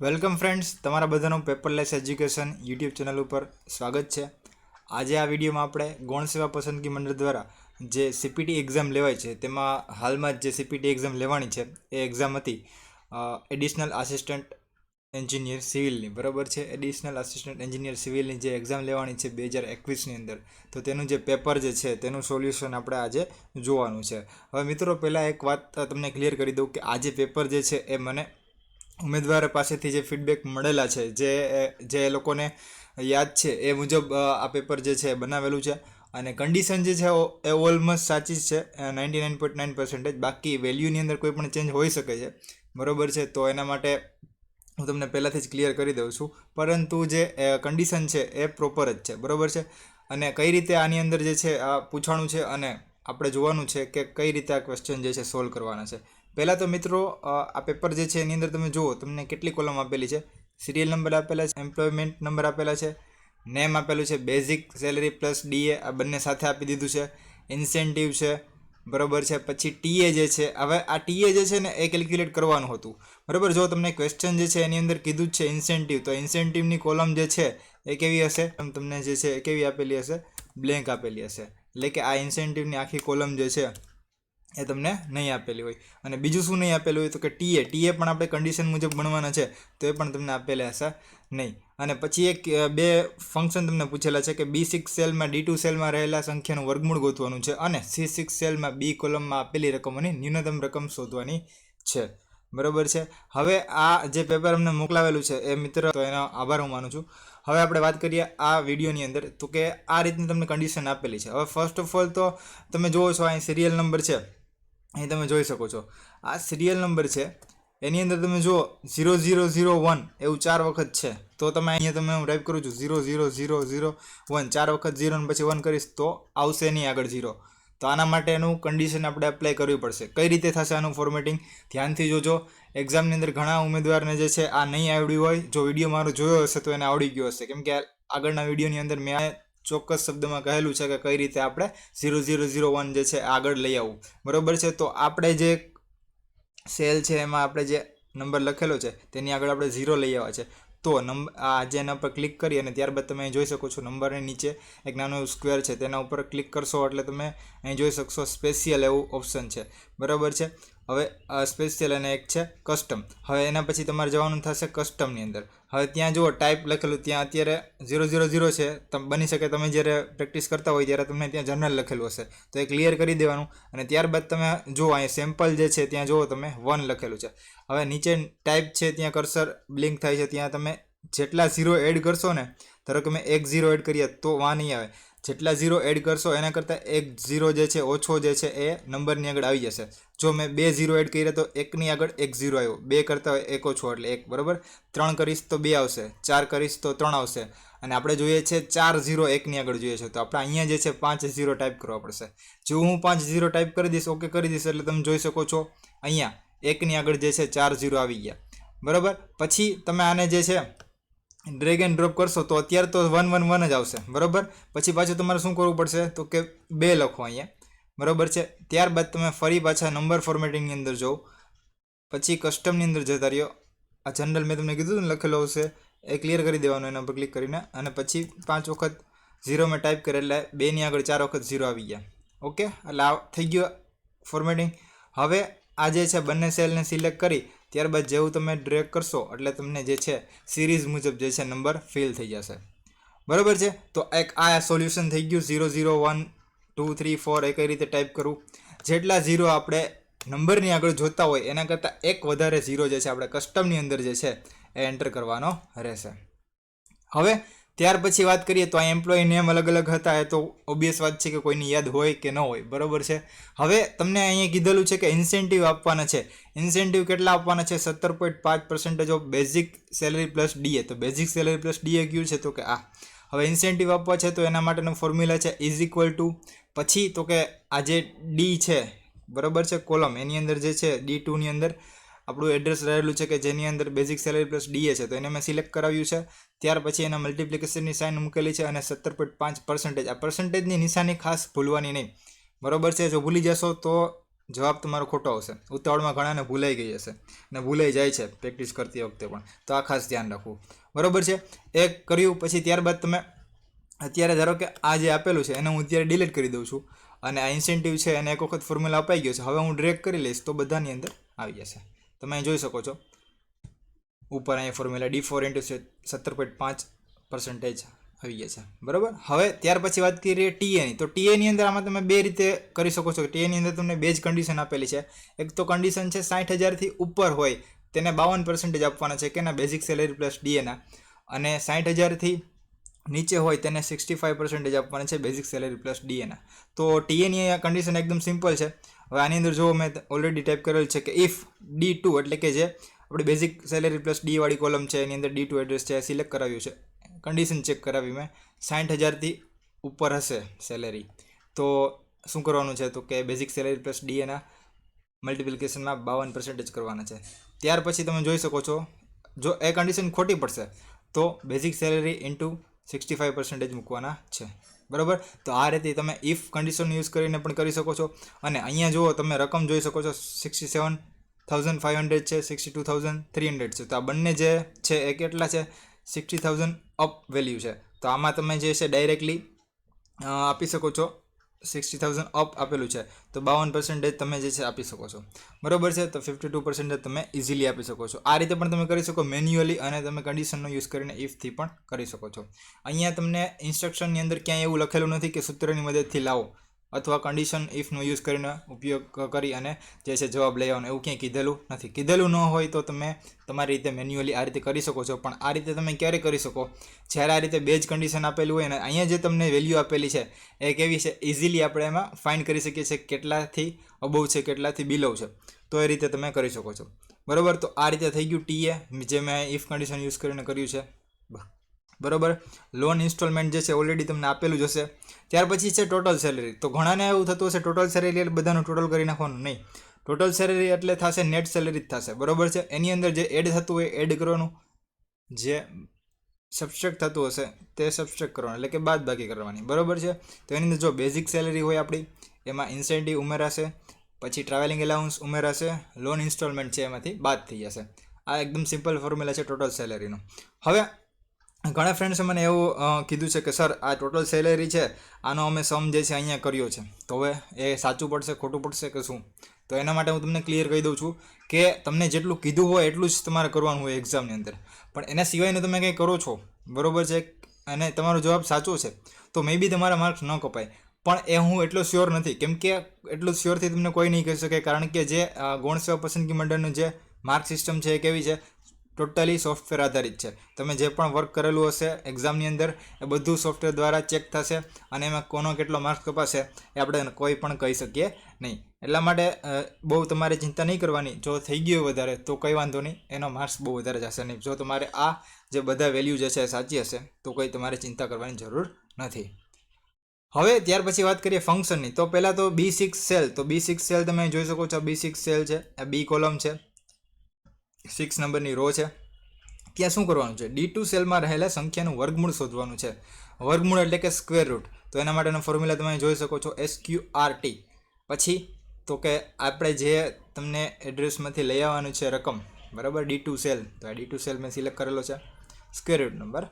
Welcome friends, તમારા બધાનું paperless education YouTube channel ઉપર સ્વાગત છે. આજે આ વિડીયોમાં આપણે ગૌણ સેવા પસંદગી મંડળ દ્વારા જે સીપીટી એક્ઝામ લેવાય છે તેમાં હાલમાં જે સીપીટી એક્ઝામ લેવાની છે એ એક્ઝામ હતી એડિશનલ આસિસ્ટન્ટ એન્જિનિયર સિવિલની. બરાબર છે, એડિશનલ આસિસ્ટન્ટ એન્જિનિયર સિવિલની જે એક્ઝામ લેવાની છે 2021ની અંદર, તો તેનું જે પેપર જે છે તેનું સોલ્યુશન આપણે આજે જોવાનું છે. હવે મિત્રો, પહેલાં એક વાત તમને ક્લિયર કરી દઉં કે આ જે પેપર જે છે એ મને ઉમેદવાર પાસેથી જે ફીડબેક મળેલા છે, જે લોકોને યાદ છે એ મુજબ આ પેપર જે છે બનાવેલું છે. અને કન્ડિશન જે છે એ ઓલમોસ્ટ સાચી જ છે 99.9%. બાકી વેલ્યુની અંદર કોઈ પણ ચેન્જ હોઈ શકે છે. બરાબર છે, તો એના માટે હું તમને પહેલાંથી જ ક્લિયર કરી દઉં છું. પરંતુ જે કન્ડિશન છે એ પ્રોપર જ છે. બરાબર છે, અને કઈ રીતે આની અંદર જે છે આ પૂછવાનું છે અને આપણે જોવાનું છે કે કઈ રીતે આ ક્વેશ્ચન જે છે સોલ્વ કરવાના છે. પહેલાં તો મિત્રો, આ પેપર જે છે એની અંદર તમે જુઓ, તમને કેટલી કોલમ આપેલી છે. સિરિયલ નંબર આપેલા છે, એમ્પ્લોયમેન્ટ નંબર આપેલા છે, નેમ આપેલું છે, બેઝિક સેલરી પ્લસ ડીએ આ બંને સાથે આપી દીધું છે, ઇન્સેન્ટિવ છે. બરાબર છે, પછી ટીએ જે છે, હવે આ ટીએ જે છે ને એ કેલ્ક્યુલેટ કરવાનું હતું. બરાબર, જો તમને ક્વેશ્ચન જે છે એની અંદર કીધું જ છે ઇન્સેન્ટિવ, તો ઇન્સેન્ટિવની કોલમ જે છે એ કેવી હશે, તમને જે છે એ કેવી આપેલી હશે, બ્લેન્ક આપેલી હશે. એટલે કે આ ઇન્સેન્ટિવની આખી કોલમ જે છે એ તમને નહીં આપેલી હોય. અને બીજું શું નહીં આપેલું હોય તો કે ટીએ પણ આપણે કન્ડિશન મુજબ ગણવાના છે, તો એ પણ તમને આપેલા હશે નહીં. અને પછી બે ફંક્શન તમને પૂછેલા છે કે B6 સેલમાં D2 સેલમાં રહેલા સંખ્યાનું વર્ગમૂળ ગોતવાનું છે અને C6 સેલમાં બી કોલમમાં આપેલી રકમોની ન્યૂનતમ રકમ શોધવાની છે. બરાબર છે. હવે આ જે પેપર અમને મોકલાવેલું છે એ મિત્ર, તો એનો આભાર હું માનું છું. હવે આપણે વાત કરીએ આ વિડીયોની અંદર, તો કે આ રીતની તમને કન્ડિશન આપેલી છે. હવે ફર્સ્ટ ઓફ ઓલ તો તમે જુઓ છો અહીં સિરિયલ નંબર છે, અહીં તમે જોઈ શકો છો આ સિરિયલ નંબર છે. એની અંદર તમે જુઓ 0001 એવું 4 વખત છે. તો તમે અહીંયા તમે હું ટાઈપ કરું છું 000001, 4 વખત 0 ને પછી 1 કરીશ તો આવશે નહીં આગળ 0. તો આના માટે એનું કન્ડિશન આપણે એપ્લાય કરવી પડશે. કઈ રીતે થશે આનું ફોર્મેટિંગ, ધ્યાનથી જોજો. એક્ઝામની અંદર ઘણા ઉમેદવારને જે છે આ નહીં આવડ્યું હોય, જો વિડીયો મારો જોયો હશે તો એને આવડી ગયો હશે, કેમ કે આગળના વિડીયોની અંદર મેં ચોક્કસ શબ્દમાં કહેલું છે કે કઈ રીતે આપણે 0001 જે છે આગળ લઈ આવવું. બરાબર છે, તો આપણે જે સેલ છે એમાં આપણે જે નંબર લખેલો છે તેની આગળ આપણે 0 લઈ આવવા છે. તો આ જે એના પર ક્લિક કરી અને ત્યારબાદ તમે અહીં જોઈ શકો છો નંબરની નીચે એક નાનો સ્ક્વેર છે, તેના ઉપર ક્લિક કરશો એટલે તમે અહીં જોઈ શકશો સ્પેશિયલ એવું ઓપ્શન છે. બરાબર છે, હવે સ્પેશિયલ અને એક છે કસ્ટમ. હવે એના પછી તમારે જવાનું થશે કસ્ટમની અંદર. હવે ત્યાં જુઓ ટાઈપ લખેલું, ત્યાં અત્યારે 000 છે. બની શકે તમે જ્યારે પ્રેક્ટિસ કરતા હોય ત્યારે તમને ત્યાં જનરલ લખેલું હશે, તો એ ક્લિયર કરી દેવાનું. અને ત્યારબાદ તમે જુઓ અહીં સેમ્પલ જે છે ત્યાં જુઓ તમે 1 લખેલું છે. હવે નીચે ટાઈપ છે ત્યાં કર્સર બ્લિંક થાય છે, ત્યાં તમે જેટલા 0 એડ કરશો ને, ધારો કે મેં 1 0 એડ કરીએ તો વાં નહીં આવે. જેટલા 0 એડ કરશો એના કરતાં 1 0 જે છે ઓછો જે છે એ નંબરની આગળ આવી જશે. જો મેં 2 0 એડ કર્યા તો 1ની આગળ 1 0 આવ્યો, 2 કરતાં હોય 1 ઓછો એટલે 1. બરાબર, 3 કરીશ તો 2 આવશે, 4 કરીશ તો 3 આવશે. અને આપણે જોઈએ છે 4 0 1ની આગળ જોઈએ છે, તો આપણે અહીંયા જે છે 5 0 ટાઈપ કરવા પડશે. જો હું 5 0 ટાઈપ કરી દઈશ, ઓકે કરી દઈશ, એટલે તમે જોઈ શકો છો અહીંયા 1ની આગળ જે છે 4 0 આવી ગયા. બરાબર, પછી તમે આને જે છે ડ્રેગ એન્ડ ડ્રોપ કરશો તો અત્યારે તો 1 1 1 જ આવશે. બરાબર, પછી પાછું તમારે શું કરવું પડશે તો કે 2 લખો અહીંયા. બરાબર છે, ત્યારબાદ તમે ફરી પાછા નંબર ફોર્મેટિંગની અંદર જાઓ, પછી કસ્ટમની અંદર જતા રહ્યો. આ જનરલ મેં તમને કીધું ને લખેલો હશે એ ક્લિયર કરી દેવાનું એના પર ક્લિક કરીને. અને પછી 5 વખત 0 મેં ટાઈપ કરે એટલે 2ની આગળ 4 વખત 0 આવી ગયા. ઓકે, એટલે આ થઈ ગયું ફોર્મેટિંગ. હવે આ જે છે બંને સેલને સિલેક્ટ કરી ત્યારબાદ જેવું તમે ડ્રેગ કરશો એટલે તમને જે છે સિરીઝ મુજબ જે છે નંબર ફિલ થઈ જશે. બરાબર છે, તો એક આ સોલ્યુશન થઈ ગયું. 001 2 3 4 એ કઈ રીતે ટાઈપ કરવું. જેટલા 0 આપણે નંબરની આગળ જોતા હોય એના કરતાં એક વધારે 0 જે છે આપણે કસ્ટમની અંદર જે છે એ એન્ટર કરવાનો રહેશે. હવે ત્યાર પછી વાત કરીએ તો આ એમ્પ્લોય નેમ અલગ અલગ હતા, એ તો ઓબ્વિયસ વાત છે કે કોઈની યાદ હોય કે ન હોય. બરાબર છે, હવે તમને અહીંયા કીધેલું છે કે ઇન્સેન્ટિવ આપવાના છે. ઇન્સેન્ટિવ કેટલા આપવાના છે? 17.5% of basic salary plus DA. તો બેઝિક સેલરી પ્લસ ડીએ કયું છે તો કે આ. હવે ઇન્સેન્ટિવ આપવા છે તો એના માટેનો ફોર્મ્યુલા છે = પછી તો કે આ જે ડી છે, બરાબર છે, કોલમ એની અંદર જે છે D2ની અંદર આપણું એડ્રેસ રહેલું છે કે જેની અંદર બેઝિક સેલરી પ્લસ ડીએ છે, તો એને મેં સિલેક્ટ કરાવ્યું છે. ત્યાર પછી એના મલ્ટિપ્લિકેશનની સાઇન મૂકેલી છે અને 17.5%. આ પર્સન્ટેજની નિશાની ખાસ ભૂલવાની નહીં. બરાબર છે, જો ભૂલી જશો તો જવાબ તમારો ખોટો આવશે. ઉતાવળમાં ઘણાને ભૂલાઈ ગઈ હશે ને ભૂલાઈ જાય છે પ્રેક્ટિસ કરતી વખતે પણ, તો આ ખાસ ધ્યાન રાખવું. બરાબર છે. એ કર્યું પછી ત્યારબાદ તમે અત્યારે ધારો કે આ જે આપેલું છે એને હું અત્યારે ડિલીટ કરી દઉં છું અને આ ઇન્સેન્ટિવ છે એને એક વખત ફોર્મ્યુલા અપાઈ ગયો છે. હવે હું ડ્રેગ કરી લઈશ તો બધાની અંદર આવી જશે. તમે અહીં જોઈ શકો છો ઉપર અહીંયા ફોર્મ્યુલા D4 × 17.5% આવી ગયા છે. બરાબર. હવે ત્યાર પછી વાત કરીએ ટીએની. તો ટીએની અંદર આમાં તમે બે રીતે કરી શકો છો. ટીએની અંદર તમને બે જ કન્ડિશન આપેલી છે. એક તો કન્ડિશન છે 60,000થી ઉપર હોય તેને 52% આપવાના છે કેના બેઝિક સેલેરી પ્લસ ડીએના, અને 60,000થી નીચે હોય તેને 65% આપવાના છે બેઝિક સેલેરી પ્લસ ડીએના. તો ટીએની આ કન્ડિશન એકદમ સિમ્પલ છે. હવે આની અંદર જો મેં ઓલરેડી ટાઈપ કરેલું છે કે ઇફ D2 એટલે કે જે આપણી બેઝિક સેલેરી પ્લસ ડી વાળી કોલમ છે એની અંદર D2 એડ્રેસ છે સિલેક્ટ કરાવ્યું છે, કન્ડિશન ચેક કરાવી મેં, 60,000થી ઉપર હશે સેલેરી તો શું કરવાનું છે તો કે બેઝિક સેલેરી પ્લસ ડીએના મલ્ટિપ્લિકેશનમાં 52% કરવાના છે. ત્યાર પછી તમે જોઈ શકો છો જો એ કન્ડિશન ખોટી પડશે તો બેઝિક સેલેરી ઇન્ટુ 65% મૂકવાના છે. બરાબર. તો આ રીતે તમે ઇફ કન્ડિશન યુઝ કરીને પણ કરી શકો છો. અને અહીંયા જુઓ તમે રકમ જોઈ શકો છો 67,500 છે, 62,300 છે. તો આ બંને જે છે એ કેટલા છે 60,000 અપ વેલ્યુ છે. તો આમાં તમે જે છે ડાયરેક્ટલી આપી શકો છો 60,000 અપ આપેલું છે તો 52% તમે જે છે આપી શકો છો. બરાબર છે. તો 52% તમે ઇઝીલી આપી શકો છો. આ રીતે પણ તમે કરી શકો મેન્યુઅલી, અને તમે કન્ડિશનનો યુઝ કરીને ઇફથી પણ કરી શકો છો. અહીંયા તમને ઇન્સ્ટ્રક્શનની અંદર ક્યાંય એવું લખેલું નથી કે સૂત્રની મદદથી લાવો અથવા કન્ડિશન ઇફનો યુઝ કરીને ઉપયોગ કરી અને જે છે જવાબ લઈ આવવાનો, એવું ક્યાંય કીધેલું નથી. કીધેલું ન હોય તો તમે તમારી રીતે મેન્યુઅલી આ રીતે કરી શકો છો. પણ આ રીતે તમે ક્યારે કરી શકો જ્યારે આ રીતે બે જ કન્ડિશન આપેલું હોય અને અહીંયા જે તમને વેલ્યુ આપેલી છે એ કેવી છે ઇઝીલી આપણે એમાં ફાઇન્ડ કરી શકીએ છીએ કેટલાથી અબોવ છે કેટલાથી બિલો છે. તો એ રીતે તમે કરી શકો છો. બરાબર. તો આ રીતે થઈ ગયું ટીએ જે મેં ઇફ કન્ડિશન યુઝ કરીને કર્યું છે. બરાબર. લોન ઇન્સ્ટોલમેન્ટ જે છે ઓલરેડી તમને આપેલું જ હશે. ત્યાર પછી છે ટોટલ સેલેરી. તો ઘણાને એવું થતું હશે ટોટલ સેલેરી એટલે બધાનું ટોટલ કરી નાખવાનું, નહીં. ટોટલ સેલેરી એટલે થશે નેટ સેલેરી જ થશે. બરાબર છે. એની અંદર જે એડ થતું હોય એડ કરવાનું, જે સબસ્ટ્રેક્ટ થતું હશે તે સબસ્ટ્રેક્ટ કરવાનું, એટલે કે બાદ બાકી કરવાની. બરાબર છે. તો એની અંદર જો બેઝિક સેલેરી હોય આપણી એમાં ઇન્સેન્ટિવ ઉમેરાશે, પછી ટ્રાવેલિંગ એલાઉન્સ ઉમેરાશે, લોન ઇન્સ્ટોલમેન્ટ છે એમાંથી બાદ થઈ જશે. આ એકદમ સિમ્પલ ફોર્મ્યુલા છે ટોટલ સેલેરીનો. હવે ઘણા ફ્રેન્ડ્સે મને એવું કીધું છે કે સર આ ટોટલ સેલેરી છે આનો અમે સમ જે છે અહીંયા કર્યો છે, તો હવે એ સાચું પડશે ખોટું પડશે કે શું? તો એના માટે હું તમને ક્લિયર કહી દઉં છું કે તમને જેટલું કીધું હોય એટલું જ તમારે કરવાનું હોય એક્ઝામની અંદર, પણ એના સિવાયનું તમે કંઈ કરો છો, બરાબર છે, અને તમારો જવાબ સાચો છે તો મે બી તમારા માર્ક્સ ન કપાય. પણ એ હું એટલો શ્યોર નથી, કેમ કે એટલું શ્યોરથી તમને કોઈ નહીં કહી શકે, કારણ કે જે ગૌણ સેવા પસંદગી મંડળનું જે માર્ક સિસ્ટમ છે એ કેવી છે, ટોટલી સોફ્ટવેર આધારિત છે. તમે જે પણ વર્ક કરેલું હશે એક્ઝામની અંદર એ બધું સોફ્ટવેર દ્વારા ચેક થશે, અને એમાં કોનો કેટલો માર્ક્સ કપાશે એ આપણે કોઈ પણ કહી શકીએ નહીં. એટલા માટે બહુ તમારે ચિંતા નહીં કરવાની. જો થઈ ગયું વધારે તો કંઈ વાંધો નહીં, એનો માર્ક્સ બહુ વધારે જશે નહીં. જો તમારે આ જે બધા વેલ્યુ જે છે એ સાચી હશે તો કોઈ તમારે ચિંતા કરવાની જરૂર નથી. હવે ત્યાર પછી વાત કરીએ ફંક્શનની. તો પહેલાં તો B6 સેલ. તો B6 સેલ તમે જોઈ શકો છો, B6 સેલ છે, આ બી કોલમ છે, 6 નંબરની રો છે. ત્યાં શું કરવાનું છે, D2 સેલમાં રહેલા સંખ્યાનું વર્ગમૂળ શોધવાનું છે. વર્ગમૂળ એટલે કે સ્ક્વેર રૂટ. તો એના માટેનો ફોર્મ્યુલા તમે જોઈ શકો છો SQRT. પછી તો કે આપણે જે તમને એડ્રેસમાંથી લઈ આવવાનું છે રકમ, બરાબર, D2 સેલ. તો આ D2 સેલ મેં સિલેક્ટ કરેલો છે, સ્ક્વેર રૂટ નંબર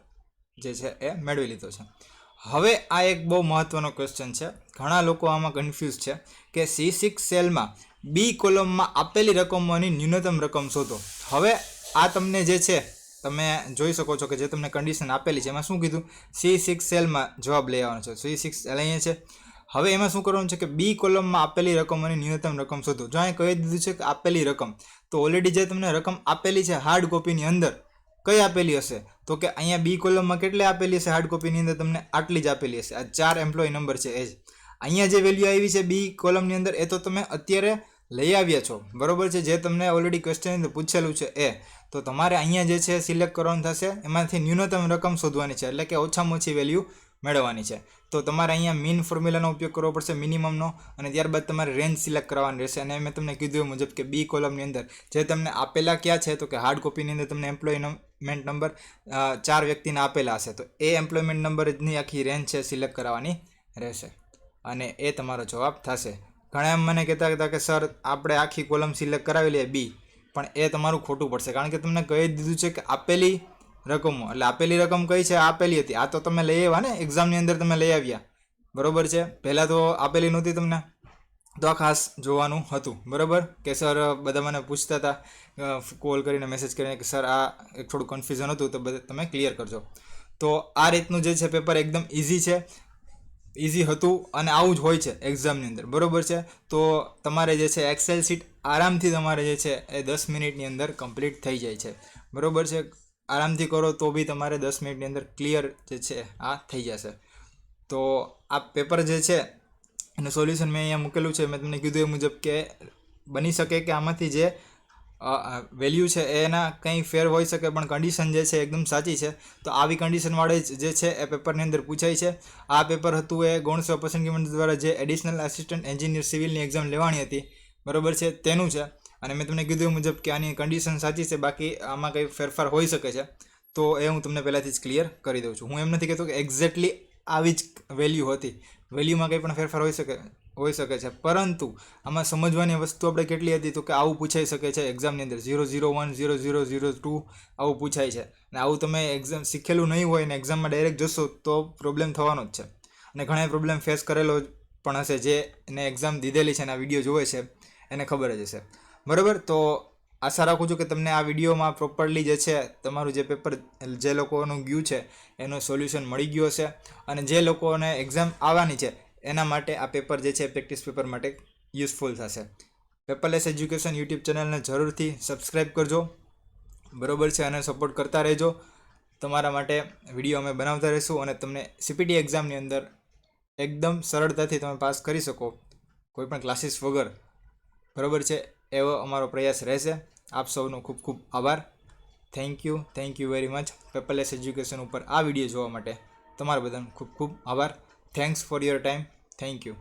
જે છે એ મેળવી લીધો છે. હવે આ એક બહુ મહત્વનો ક્વેશ્ચન છે, ઘણા લોકો આમાં કન્ફ્યુઝ છે કે C6 સેલમાં બી કોલમમાં આપેલી રકમોની ન્યૂનતમ રકમ શોધો. હવે આ તમને જે છે તમે જોઈ શકો છો કે જે તમને કન્ડિશન આપેલી છે એમાં શું કીધું, C6 સેલમાં જવાબ લઈ આવવાનો છે. C6 સેલ અહીંયા છે. હવે એમાં શું કરવાનું છે કે બી કોલમમાં આપેલી રકમોની ન્યૂનતમ રકમ શોધો. જો અહીં કહી દીધું છે કે આપેલી રકમ, તો ઓલરેડી જે તમને રકમ આપેલી છે હાર્ડ કોપીની અંદર કઈ આપેલી હશે, તો કે અહીંયા બી કોલમમાં કેટલી આપેલી હશે હાર્ડ કોપીની અંદર, તમને આટલી જ આપેલી હશે. આ 4 એમ્પ્લોય નંબર છે એ જ. અહીંયા જે વેલ્યુ આવી છે બી કોલમની અંદર એ તો તમે અત્યારે લઈ આવ્યા છો, બરાબર છે, જે તમને ઓલરેડી ક્વેશ્ચનની અંદર પૂછેલું છે એ. તો તમારે અહીંયા જે છે સિલેક્ટ કરવાનું થશે, એમાંથી ન્યૂનતમ રકમ શોધવાની છે, એટલે કે ઓછામાં ઓછી વેલ્યુ મેળવવાની છે. તો તમારે અહીંયા મીન ફોર્મ્યુલાનો ઉપયોગ કરવો પડશે, મિનિમમનો, અને ત્યારબાદ તમારે રેન્જ સિલેક્ટ કરવાની રહેશે. અને મેં તમને કીધું મુજબ કે બી કોલમની અંદર જે તમને આપેલા ક્યાં છે, તો કે હાર્ડ કોપીની અંદર તમને એમ્પ્લોયમેન્ટ નંબર 4 વ્યક્તિના આપેલા હશે, તો એ એમ્પ્લોયમેન્ટ નંબરની આખી રેન્જ છે સિલેક્ટ કરવાની રહેશે, અને એ તમારો જવાબ થશે. ઘણા એમ મને કહેતા હતા કે સર આપણે આખી કોલમ સિલેક્ટ કરાવી લઈએ બી, પણ એ તમારું ખોટું પડશે, કારણ કે તમને કહી દીધું છે કે આપેલી રકમો, એટલે આપેલી રકમ કઈ છે? આપેલી હતી. આ તો તમે લઈ આવ્યા ને, એક્ઝામની અંદર તમે લઈ આવ્યા, બરોબર છે. પહેલાં તો આપેલી નહોતી તમને, તો આ ખાસ જોવાનું હતું, બરાબર. કે સર બધા મને પૂછતા હતા કોલ કરીને, મેસેજ કરીને કે સર આ એક થોડું કન્ફ્યુઝન હતું, તો બધા તમે ક્લિયર કરજો. તો આ રીતનું જે છે પેપર એકદમ ઇઝી છે, ઇઝી હતું, અને આવું જ હોય છે એક્ઝામની અંદર, બરોબર છે. તો તમારે જે છે એક્સેલ શીટ આરામથી તમારે જે છે એ 10 મિનિટની અંદર કમ્પ્લીટ થઈ જાય છે, બરોબર છે. આરામથી કરો તો બી તમારે 10 મિનિટની અંદર ક્લિયર જે છે આ થઈ જશે. તો આ પેપર જે છે એનું સોલ્યુશન મેં અહીંયા મૂકેલું છે. મેં તમને કીધું એ મુજબ કે બની શકે કે આમાંથી જે વેલ્યુ છે એના કંઈ ફેર હોઈ શકે, પણ કન્ડિશન જે છે એકદમ સાચી છે. તો આવી કન્ડિશનવાળે જે છે એ પેપરની અંદર પૂછાય છે. આ પેપર હતું એ ગૌણ સેવા પસંદગી મંડળ દ્વારા જે એડિશનલ આસિસ્ટન્ટ એન્જિનિયર સિવિલની એક્ઝામ લેવાની હતી, બરોબર છે, તેનું છે. અને મેં તમને કીધું એ મુજબ કે આની કન્ડિશન સાચી છે, બાકી આમાં કંઈ ફેરફાર હોઈ શકે છે. તો એ હું તમને પહેલાંથી જ ક્લિયર કરી દઉં છું. હું એમ નથી કહેતો કે એક્ઝેક્ટલી આવી જ વેલ્યુ હતી, વેલ્યુમાં કંઈ પણ ફેરફાર હોઈ શકે છે, પરંતુ આમાં સમજવાની વસ્તુ આપણે કેટલી હતી, તો કે આવું પૂછાઈ શકે છે એક્ઝામની અંદર 001 0002 આવું પૂછાય છે. અને આવું તમે એક્ઝામ શીખેલું નહીં હોય ને એક્ઝામમાં ડાયરેક્ટ જશો તો પ્રોબ્લેમ થવાનો જ છે. અને ઘણા પ્રોબ્લેમ ફેસ કરેલો પણ હશે, જે એને એક્ઝામ દીધેલી છે અને આ વિડીયો જોવે છે એને ખબર જ હશે, બરાબર. તો આશા રાખું છું કે તમને આ વિડીયોમાં પ્રોપરલી જે છે તમારું જે પેપર જે લોકોનું ગયું છે એનું સોલ્યુશન મળી ગયું હશે. અને જે લોકોને એક્ઝામ આવવાની છે એના માટે આ પેપર જે છે પ્રેક્ટિસ પેપર માટે યુઝફુલ થશે. પેપરલેસ એજ્યુકેશન યુટ્યુબ ચેનલને જરૂરથી સબસ્ક્રાઈબ કરજો, બરોબર છે, અને સપોર્ટ કરતા રહેજો. તમારા માટે વિડીયો અમે બનાવતા રહીશું અને તમને સીપીટી એક્ઝામની અંદર એકદમ સરળતાથી તમે પાસ કરી શકો, કોઈ પણ ક્લાસીસ વગર, બરોબર છે, એવો અમારો પ્રયાસ રહેશે. આપ સૌનો ખૂબ ખૂબ આભાર. Thank you very much. Paperless education ઉપર આ વિડીયો જોવા માટે તમારા બધાનો ખૂબ ખૂબ આભાર. Thanks for your time. Thank you.